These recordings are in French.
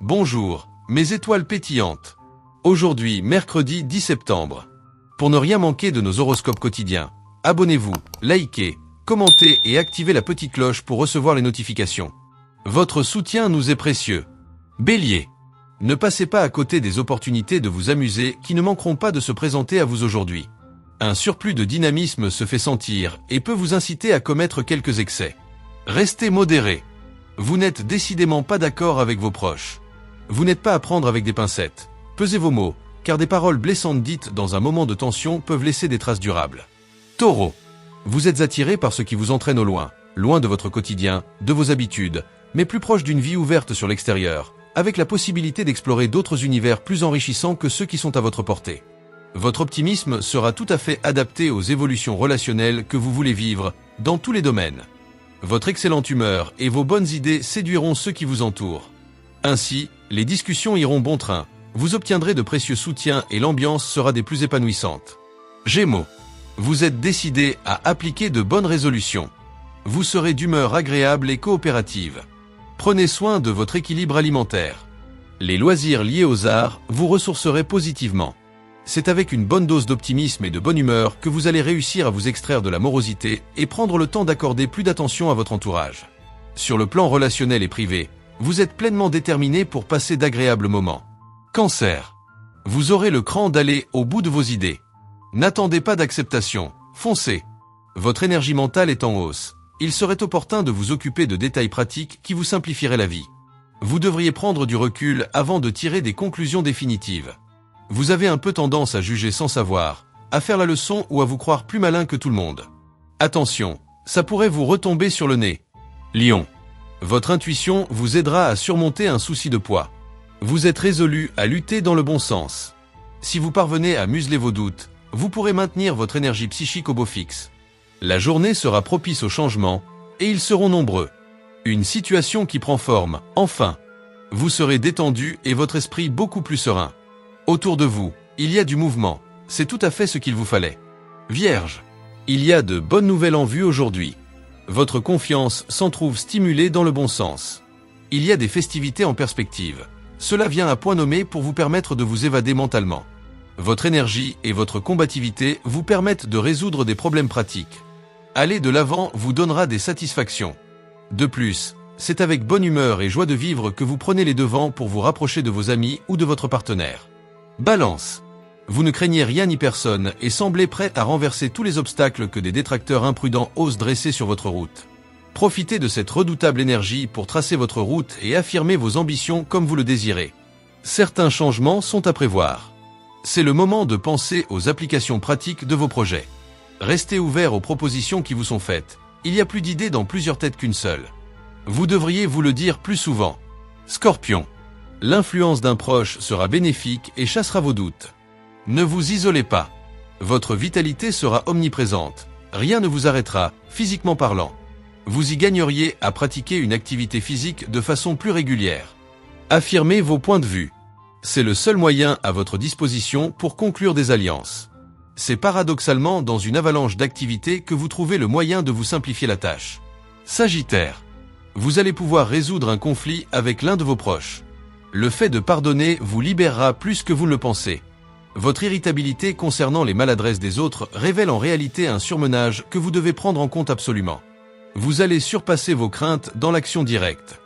Bonjour, mes étoiles pétillantes. Aujourd'hui, mercredi 10 septembre. Pour ne rien manquer de nos horoscopes quotidiens, abonnez-vous, likez, commentez et activez la petite cloche pour recevoir les notifications. Votre soutien nous est précieux. Bélier. Ne passez pas à côté des opportunités de vous amuser qui ne manqueront pas de se présenter à vous aujourd'hui. Un surplus de dynamisme se fait sentir et peut vous inciter à commettre quelques excès. Restez modéré. Vous n'êtes décidément pas d'accord avec vos proches. Vous n'êtes pas à prendre avec des pincettes. Pesez vos mots, car des paroles blessantes dites dans un moment de tension peuvent laisser des traces durables. Taureau. Vous êtes attiré par ce qui vous entraîne au loin, loin de votre quotidien, de vos habitudes, mais plus proche d'une vie ouverte sur l'extérieur, avec la possibilité d'explorer d'autres univers plus enrichissants que ceux qui sont à votre portée. Votre optimisme sera tout à fait adapté aux évolutions relationnelles que vous voulez vivre, dans tous les domaines. Votre excellente humeur et vos bonnes idées séduiront ceux qui vous entourent. Ainsi, les discussions iront bon train, vous obtiendrez de précieux soutiens et l'ambiance sera des plus épanouissantes. Gémeaux. Vous êtes décidé à appliquer de bonnes résolutions. Vous serez d'humeur agréable et coopérative. Prenez soin de votre équilibre alimentaire. Les loisirs liés aux arts vous ressourcerez positivement. C'est avec une bonne dose d'optimisme et de bonne humeur que vous allez réussir à vous extraire de la morosité et prendre le temps d'accorder plus d'attention à votre entourage. Sur le plan relationnel et privé, vous êtes pleinement déterminé pour passer d'agréables moments. Cancer. Vous aurez le cran d'aller au bout de vos idées. N'attendez pas d'acceptation, foncez. Votre énergie mentale est en hausse. Il serait opportun de vous occuper de détails pratiques qui vous simplifieraient la vie. Vous devriez prendre du recul avant de tirer des conclusions définitives. Vous avez un peu tendance à juger sans savoir, à faire la leçon ou à vous croire plus malin que tout le monde. Attention, ça pourrait vous retomber sur le nez. Lion. Votre intuition vous aidera à surmonter un souci de poids. Vous êtes résolu à lutter dans le bon sens. Si vous parvenez à museler vos doutes, vous pourrez maintenir votre énergie psychique au beau fixe. La journée sera propice au changement, et ils seront nombreux. Une situation qui prend forme, enfin. Vous serez détendu et votre esprit beaucoup plus serein. Autour de vous, il y a du mouvement, c'est tout à fait ce qu'il vous fallait. Vierge. Il y a de bonnes nouvelles en vue aujourd'hui. Votre confiance s'en trouve stimulée dans le bon sens. Il y a des festivités en perspective. Cela vient à point nommé pour vous permettre de vous évader mentalement. Votre énergie et votre combativité vous permettent de résoudre des problèmes pratiques. Aller de l'avant vous donnera des satisfactions. De plus, c'est avec bonne humeur et joie de vivre que vous prenez les devants pour vous rapprocher de vos amis ou de votre partenaire. Balance. Vous ne craignez rien ni personne et semblez prêt à renverser tous les obstacles que des détracteurs imprudents osent dresser sur votre route. Profitez de cette redoutable énergie pour tracer votre route et affirmer vos ambitions comme vous le désirez. Certains changements sont à prévoir. C'est le moment de penser aux applications pratiques de vos projets. Restez ouvert aux propositions qui vous sont faites. Il y a plus d'idées dans plusieurs têtes qu'une seule. Vous devriez vous le dire plus souvent. Scorpion. L'influence d'un proche sera bénéfique et chassera vos doutes. Ne vous isolez pas. Votre vitalité sera omniprésente. Rien ne vous arrêtera, physiquement parlant. Vous y gagneriez à pratiquer une activité physique de façon plus régulière. Affirmez vos points de vue. C'est le seul moyen à votre disposition pour conclure des alliances. C'est paradoxalement dans une avalanche d'activités que vous trouvez le moyen de vous simplifier la tâche. Sagittaire. Vous allez pouvoir résoudre un conflit avec l'un de vos proches. Le fait de pardonner vous libérera plus que vous ne le pensez. Votre irritabilité concernant les maladresses des autres révèle en réalité un surmenage que vous devez prendre en compte absolument. Vous allez surpasser vos craintes dans l'action directe.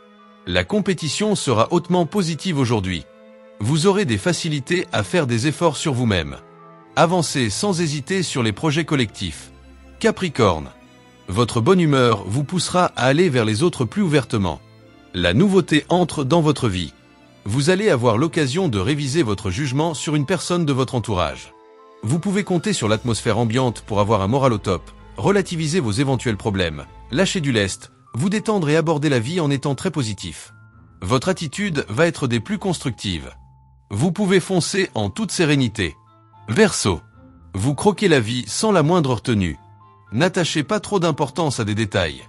La compétition sera hautement positive aujourd'hui. Vous aurez des facilités à faire des efforts sur vous-même. Avancez sans hésiter sur les projets collectifs. Capricorne. Votre bonne humeur vous poussera à aller vers les autres plus ouvertement. La nouveauté entre dans votre vie. Vous allez avoir l'occasion de réviser votre jugement sur une personne de votre entourage. Vous pouvez compter sur l'atmosphère ambiante pour avoir un moral au top, relativiser vos éventuels problèmes, lâcher du lest, vous détendre et aborder la vie en étant très positif. Votre attitude va être des plus constructives. Vous pouvez foncer en toute sérénité. Verseau. Vous croquez la vie sans la moindre retenue. N'attachez pas trop d'importance à des détails.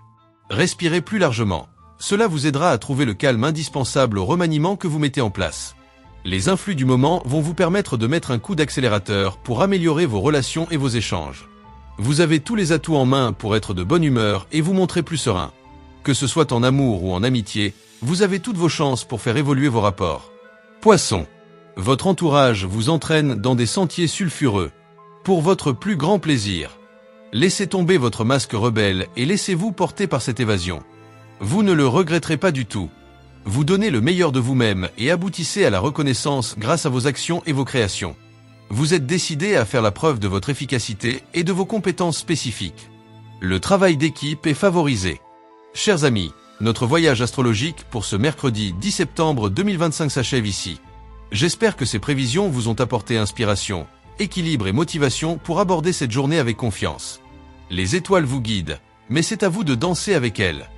Respirez plus largement. Cela vous aidera à trouver le calme indispensable au remaniement que vous mettez en place. Les influx du moment vont vous permettre de mettre un coup d'accélérateur pour améliorer vos relations et vos échanges. Vous avez tous les atouts en main pour être de bonne humeur et vous montrer plus serein. Que ce soit en amour ou en amitié, Vous avez toutes vos chances pour faire évoluer vos rapports. Poisson. Votre entourage vous entraîne dans des sentiers sulfureux. Pour votre plus grand plaisir. Laissez tomber votre masque rebelle et laissez-vous porter par cette évasion. Vous ne le regretterez pas du tout. Vous donnez le meilleur de vous-même et aboutissez à la reconnaissance grâce à vos actions et vos créations. Vous êtes décidé à faire la preuve de votre efficacité et de vos compétences spécifiques. Le travail d'équipe est favorisé. Chers amis, notre voyage astrologique pour ce mercredi 10 septembre 2025 s'achève ici. J'espère que ces prévisions vous ont apporté inspiration, équilibre et motivation pour aborder cette journée avec confiance. Les étoiles vous guident, mais c'est à vous de danser avec elles.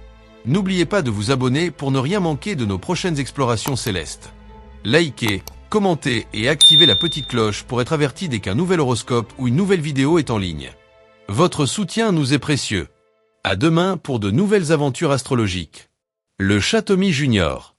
N'oubliez pas de vous abonner pour ne rien manquer de nos prochaines explorations célestes. Likez, commentez et activez la petite cloche pour être averti dès qu'un nouvel horoscope ou une nouvelle vidéo est en ligne. Votre soutien nous est précieux. À demain pour de nouvelles aventures astrologiques. Le Chatomi Junior.